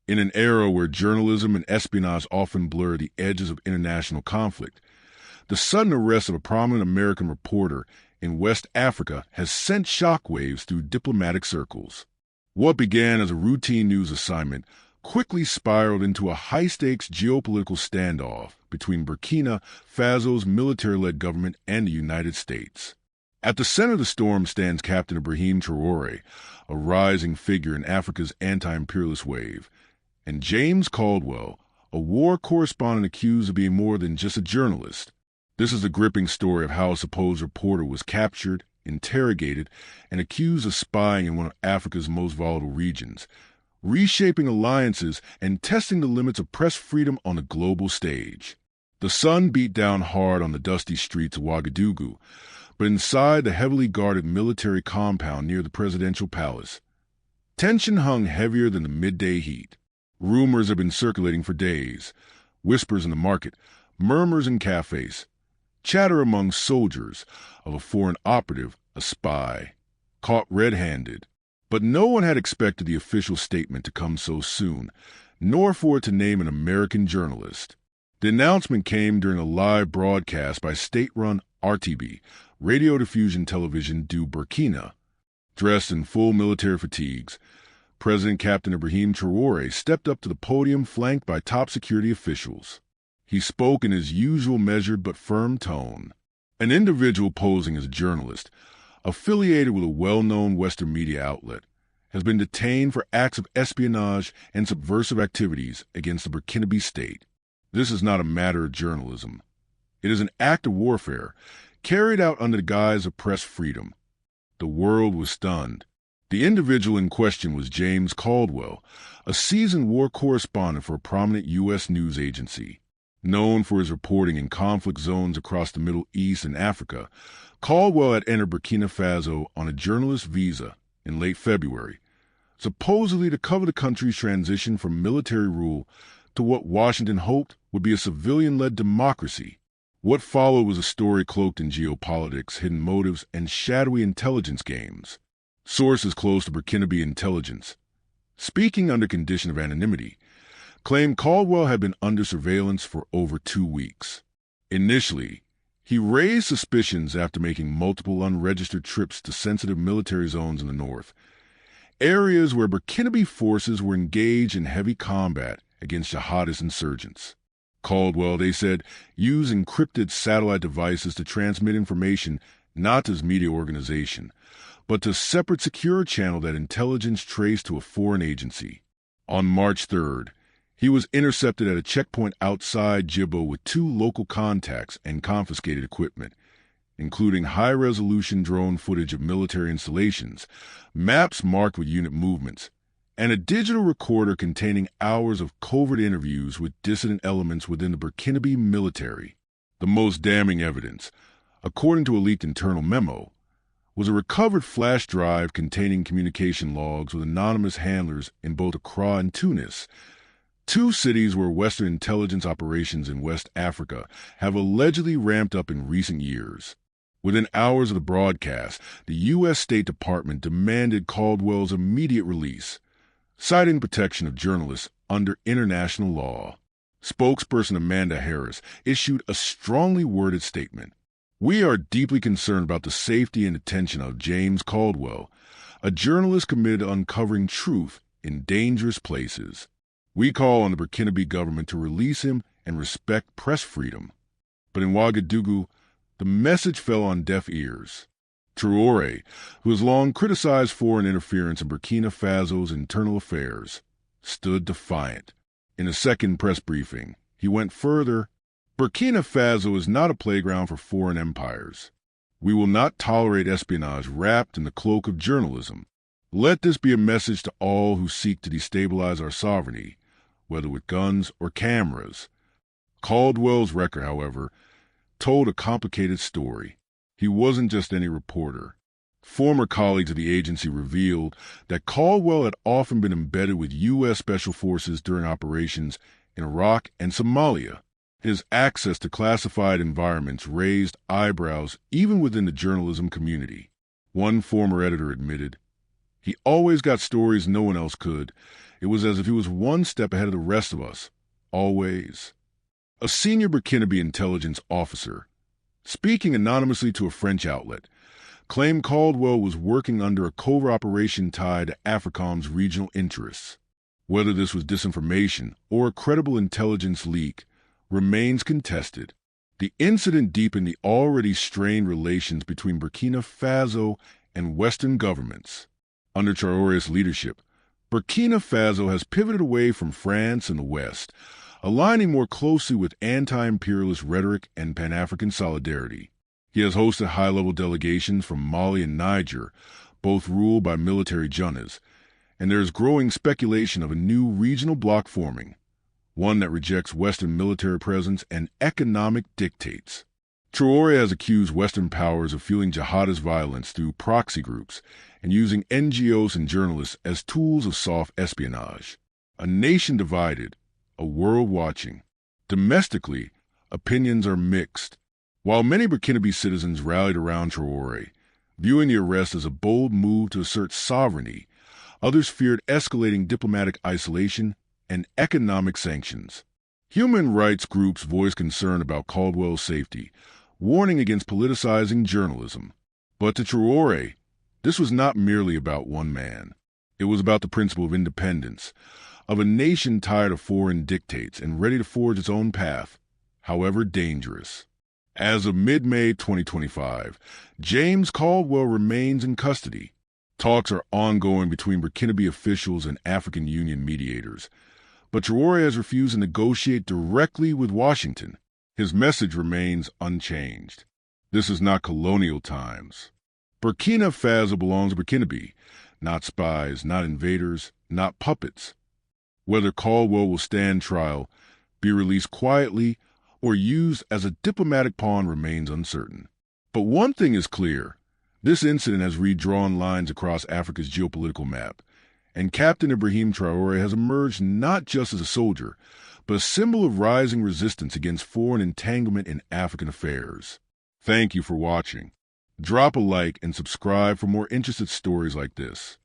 In an era where journalism and espionage often blur the edges of international conflict, the sudden arrest of a prominent American reporter in West Africa has sent shockwaves through diplomatic circles. What began as a routine news assignment quickly spiraled into a high-stakes geopolitical standoff between Burkina Faso's military-led government and the United States. At the center of the storm stands Captain Ibrahim Traore, a rising figure in Africa's anti-imperialist wave, and James Caldwell, a war correspondent accused of being more than just a journalist. This is a gripping story of how a supposed reporter was captured, interrogated, and accused of spying in one of Africa's most volatile regions, reshaping alliances and testing the limits of press freedom on the global stage. The sun beat down hard on the dusty streets of Ouagadougou, but inside the heavily guarded military compound near the presidential palace, tension hung heavier than the midday heat. Rumors have been circulating for days. Whispers in the market, murmurs in cafes, chatter among soldiers of a foreign operative, a spy, caught red-handed. But no one had expected the official statement to come so soon, nor for it to name an American journalist. The announcement came during a live broadcast by state-run RTB, Radio Diffusion Television du Burkina. Dressed in full military fatigues, President Captain Ibrahim Traore stepped up to the podium flanked by top security officials. He spoke in his usual measured but firm tone. An individual posing as a journalist, affiliated with a well-known Western media outlet, has been detained for acts of espionage and subversive activities against the Burkinabe state. This is not a matter of journalism. It is an act of warfare carried out under the guise of press freedom. The world was stunned. The individual in question was James Caldwell, a seasoned war correspondent for a prominent U.S. news agency. Known for his reporting in conflict zones across the Middle East and Africa, Caldwell had entered Burkina Faso on a journalist visa in late February, supposedly to cover the country's transition from military rule to what Washington hoped would be a civilian-led democracy. What followed was a story cloaked in geopolitics, hidden motives, and shadowy intelligence games. Sources close to Burkinabe intelligence, speaking under condition of anonymity, claimed Caldwell had been under surveillance for over 2 weeks. Initially, he raised suspicions after making multiple unregistered trips to sensitive military zones in the north, areas where Burkinabe forces were engaged in heavy combat against jihadist insurgents. Caldwell, they said, used encrypted satellite devices to transmit information not to his media organization, but to a separate secure channel that intelligence traced to a foreign agency. On March 3rd, he was intercepted at a checkpoint outside Djibo with 2 local contacts and confiscated equipment, including high-resolution drone footage of military installations, maps marked with unit movements, and a digital recorder containing hours of covert interviews with dissident elements within the Burkinabe military. The most damning evidence, according to a leaked internal memo, was a recovered flash drive containing communication logs with anonymous handlers in both Accra and Tunis, 2 cities where Western intelligence operations in West Africa have allegedly ramped up in recent years. Within hours of the broadcast, the U.S. State Department demanded Caldwell's immediate release, citing protection of journalists under international law. Spokesperson Amanda Harris issued a strongly worded statement. "We are deeply concerned about the safety and detention of James Caldwell, a journalist committed to uncovering truth in dangerous places. We call on the Burkinabe government to release him and respect press freedom." But in Ouagadougou, the message fell on deaf ears. Traore, who has long criticized foreign interference in Burkina Faso's internal affairs, stood defiant. In a second press briefing, he went further. "Burkina Faso is not a playground for foreign empires. We will not tolerate espionage wrapped in the cloak of journalism. Let this be a message to all who seek to destabilize our sovereignty, whether with guns or cameras." Caldwell's record, however, told a complicated story. He wasn't just any reporter. Former colleagues of the agency revealed that Caldwell had often been embedded with U.S. Special Forces during operations in Iraq and Somalia. His access to classified environments raised eyebrows even within the journalism community. One former editor admitted, "He always got stories no one else could, It was as if he was one step ahead of the rest of us, always. A senior Burkinabe intelligence officer, speaking anonymously to a French outlet, claimed Caldwell was working under a covert operation tied to AFRICOM's regional interests. Whether this was disinformation or a credible intelligence leak remains contested. The incident deepened the already strained relations between Burkina Faso and Western governments. Under Traore's leadership, Burkina Faso has pivoted away from France and the West, aligning more closely with anti-imperialist rhetoric and Pan-African solidarity. He has hosted high-level delegations from Mali and Niger, both ruled by military juntas, and there is growing speculation of a new regional bloc forming, one that rejects Western military presence and economic dictates. Traore has accused Western powers of fueling jihadist violence through proxy groups and using NGOs and journalists as tools of soft espionage. A nation divided, a world watching. Domestically, opinions are mixed. While many Burkinabe citizens rallied around Traore, viewing the arrest as a bold move to assert sovereignty, others feared escalating diplomatic isolation and economic sanctions. Human rights groups voiced concern about Caldwell's safety, warning against politicizing journalism. But to Traore, this was not merely about one man. It was about the principle of independence, of a nation tired of foreign dictates and ready to forge its own path, however dangerous. As of mid-May 2025, James Caldwell remains in custody. Talks are ongoing between Burkinabe officials and African Union mediators, but Traore has refused to negotiate directly with Washington. His message remains unchanged. This is not colonial times. Burkina Faso belongs to Burkinabe, not spies, not invaders, not puppets. Whether Caldwell will stand trial, be released quietly, or used as a diplomatic pawn remains uncertain. But one thing is clear. This incident has redrawn lines across Africa's geopolitical map, and Captain Ibrahim Traore has emerged not just as a soldier, but a symbol of rising resistance against foreign entanglement in African affairs. Thank you for watching. Drop a like and subscribe for more interesting stories like this.